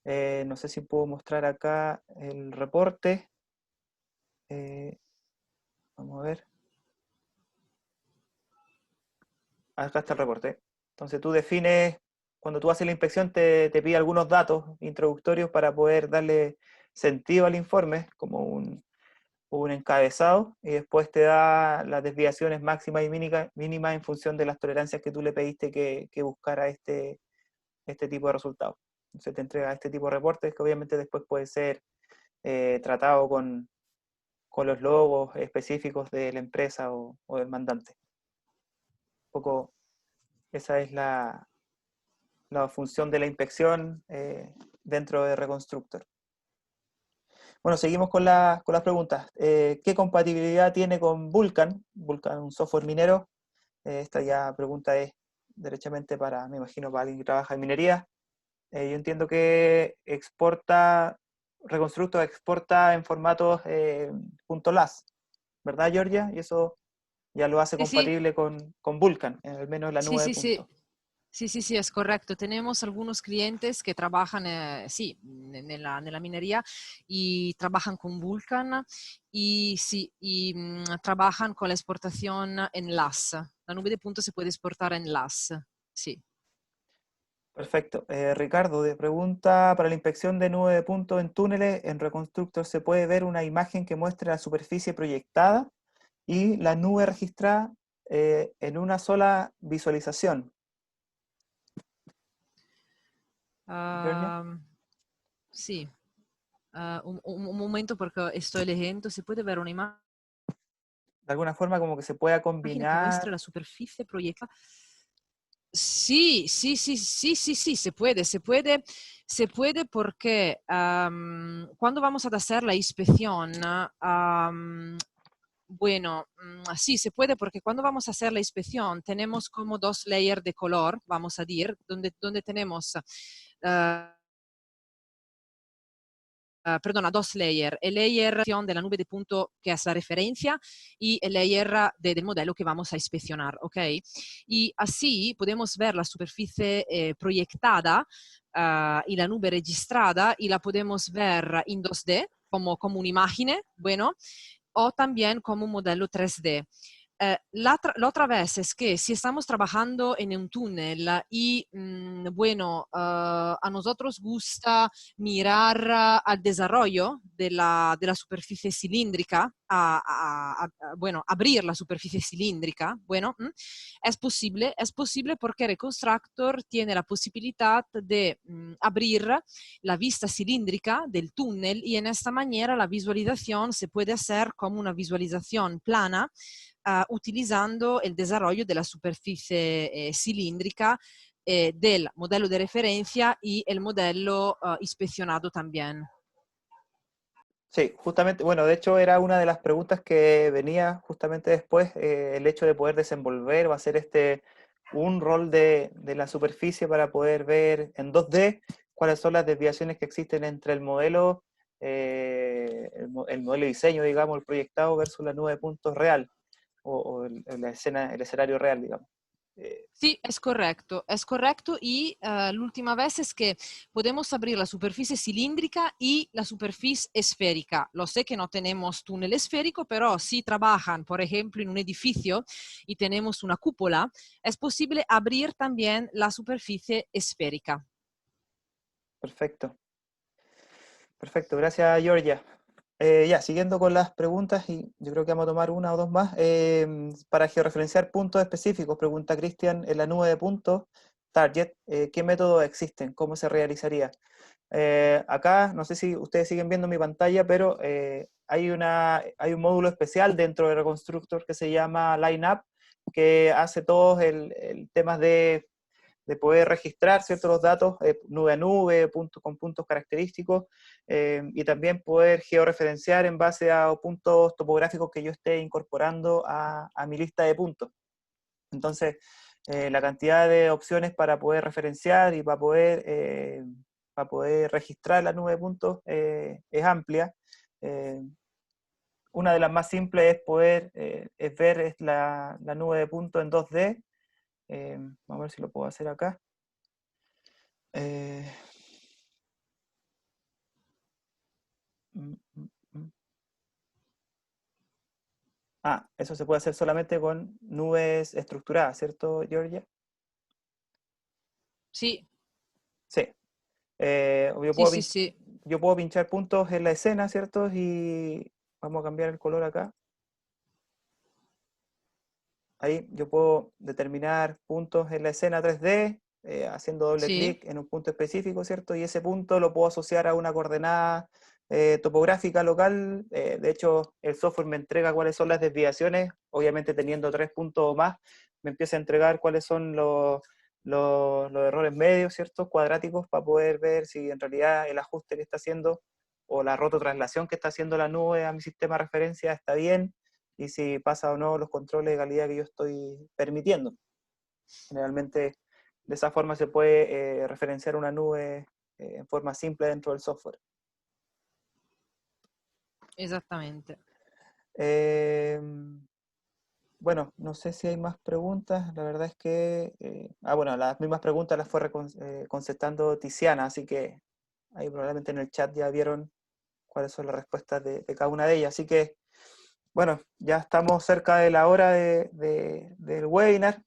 No sé si puedo mostrar acá el reporte. Vamos a ver. Acá está el reporte. Entonces tú defines, cuando tú haces la inspección, te pide algunos datos introductorios para poder darle sentido al informe, como un encabezado, y después te da las desviaciones máximas y mínimas en función de las tolerancias que tú le pediste que buscara este tipo de resultados. Entonces te entrega este tipo de reportes que obviamente después puede ser tratado con los logos específicos de la empresa o del mandante. Un poco esa es la función de la inspección dentro de Reconstructor. Bueno, seguimos con las preguntas. ¿Qué compatibilidad tiene con Vulkan? Vulkan, un software minero. Esta ya pregunta es derechamente para, me imagino, para alguien que trabaja en minería. Yo entiendo que Reconstructor exporta en formatos .las, ¿verdad, Georgia? Y eso ya lo hace Sí, sí, compatible con Vulkan, al menos la sí, nube de sí, sí. puntos. Sí, sí, sí, es correcto. Tenemos algunos clientes que trabajan, sí, en la minería y trabajan con Vulkan y sí, y trabajan con la exportación en LAS. La nube de puntos se puede exportar en LAS, sí. Perfecto. Ricardo, de pregunta, para la inspección de nube de puntos en túneles, en Reconstructor se puede ver una imagen que muestre la superficie proyectada y la nube registrada en una sola visualización. Georgia, Ah, sí, un momento porque estoy leyendo. Se puede ver una imagen de alguna forma como que se pueda que muestre combinar. la superficie proyectada. Sí, sí, sí, sí, sí, sí, se puede porque cuando vamos a hacer la inspección, bueno, sí, se puede porque cuando vamos a hacer la inspección tenemos como dos layers de color, vamos a decir, donde tenemos perdona, dos layers. El layer de la nube de punto que es la referencia y el layer del modelo que vamos a inspeccionar, ¿ok? Y así podemos ver la superficie proyectada y la nube registrada y la podemos ver en 2D como una imagen, bueno, o también como un modelo 3D. La otra vez es que si estamos trabajando en un túnel y, bueno, a nosotros gusta mirar al desarrollo de la superficie cilíndrica, bueno, abrir la superficie cilíndrica, bueno, es posible porque Reconstructor tiene la posibilidad de abrir la vista cilíndrica del túnel y en esta manera la visualización se puede hacer como una visualización plana utilizando el desarrollo de la superficie cilíndrica del modelo de referencia y el modelo inspeccionado también. Sí, justamente, bueno, de hecho era una de las preguntas que venía justamente después, el hecho de poder desenvolver o hacer un rol de la superficie para poder ver en 2D cuáles son las desviaciones que existen entre el modelo, el modelo de diseño, digamos, el proyectado versus la nube de puntos real, o la escena, el escenario real, digamos. Sí, es correcto y la última vez es que podemos abrir la superficie cilíndrica y la superficie esférica. Lo sé que no tenemos túnel esférico, pero si trabajan, por ejemplo, en un edificio y tenemos una cúpula, es posible abrir también la superficie esférica. Perfecto. Perfecto, gracias Georgia. Ya, siguiendo con las preguntas, y yo creo que vamos a tomar una o dos más. Para georreferenciar puntos específicos, pregunta Cristian, en la nube de puntos, target, ¿qué métodos existen? ¿Cómo se realizaría? Acá, no sé si ustedes siguen viendo mi pantalla, pero hay un módulo especial dentro de Reconstructor que se llama Lineup, que hace todos el temas de poder registrar ciertos los datos nube a nube, con puntos característicos, y también poder georreferenciar en base a puntos topográficos que yo esté incorporando a mi lista de puntos. Entonces, la cantidad de opciones para poder referenciar y para poder registrar la nube de puntos es amplia. Una de las más simples es poder es ver la nube de puntos en 2D. Vamos a ver si lo puedo hacer acá. Eh, mm, mm, mm. Eso se puede hacer solamente con nubes estructuradas, ¿cierto, Georgia? Sí, Sí. sí, sí, sí. Yo puedo pinchar puntos en la escena, ¿cierto? Y vamos a cambiar el color acá. Ahí yo puedo determinar puntos en la escena 3D, haciendo doble Sí. clic en un punto específico, ¿cierto? Y ese punto lo puedo asociar a una coordenada topográfica local. De hecho, el software me entrega cuáles son las desviaciones, obviamente teniendo 3 puntos o más, me empieza a entregar cuáles son los errores medios, ¿cierto? Cuadráticos, para poder ver si en realidad el ajuste que está haciendo o la rototraslación que está haciendo la nube a mi sistema de referencia está bien, y si pasa o no los controles de calidad que yo estoy permitiendo. Generalmente de esa forma se puede referenciar una nube en forma simple dentro del software. Exactamente. Eh, bueno, no sé si hay más preguntas. La verdad es que, bueno, las mismas preguntas las fue contestando Tiziana, así que ahí probablemente en el chat ya vieron cuáles son las respuestas de cada una de ellas. Así que, bueno, ya estamos cerca de la hora del webinar.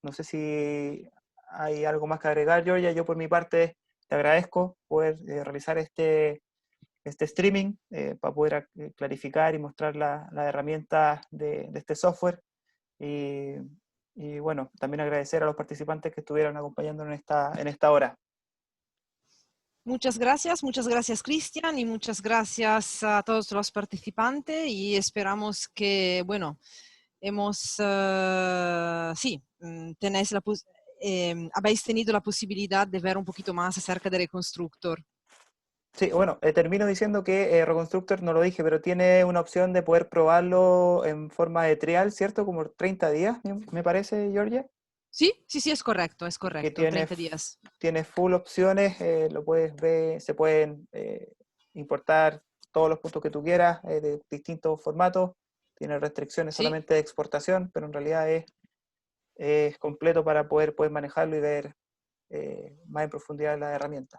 No sé si hay algo más que agregar, Georgia. Yo por mi parte te agradezco poder realizar este streaming para poder clarificar y mostrar las herramientas de este software. Y, y, bueno, también agradecer a los participantes que estuvieron acompañándonos en esta hora. Muchas gracias Cristian y muchas gracias a todos los participantes y esperamos que, bueno, sí, habéis tenido la posibilidad de ver un poquito más acerca de Reconstructor. Sí, bueno, termino diciendo que Reconstructor, no lo dije, pero tiene una opción de poder probarlo en forma de trial, ¿cierto? Como 30 días, me parece, Georgia. Sí, sí, sí, es Que correcto, 30 días. tiene full opciones, lo puedes ver, se pueden importar todos los puntos que tú quieras de distintos formatos, tiene restricciones Sí, solamente de exportación, pero en realidad es completo para poder manejarlo y ver más en profundidad la herramienta.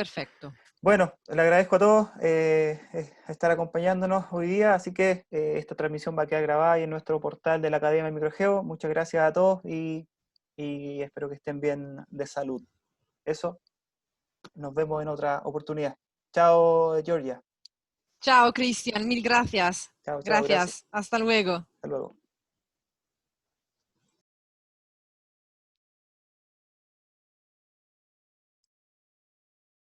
perfecto. Bueno, le agradezco a todos estar acompañándonos hoy día, así que esta transmisión va a quedar grabada ahí en nuestro portal de la Academia de Microgeo. Muchas gracias a todos y espero que estén bien de salud. Eso, nos vemos en otra oportunidad. Chao, Georgia. Chao, Cristian, mil gracias. Chao, chao, gracias. Gracias, hasta luego. Hasta luego.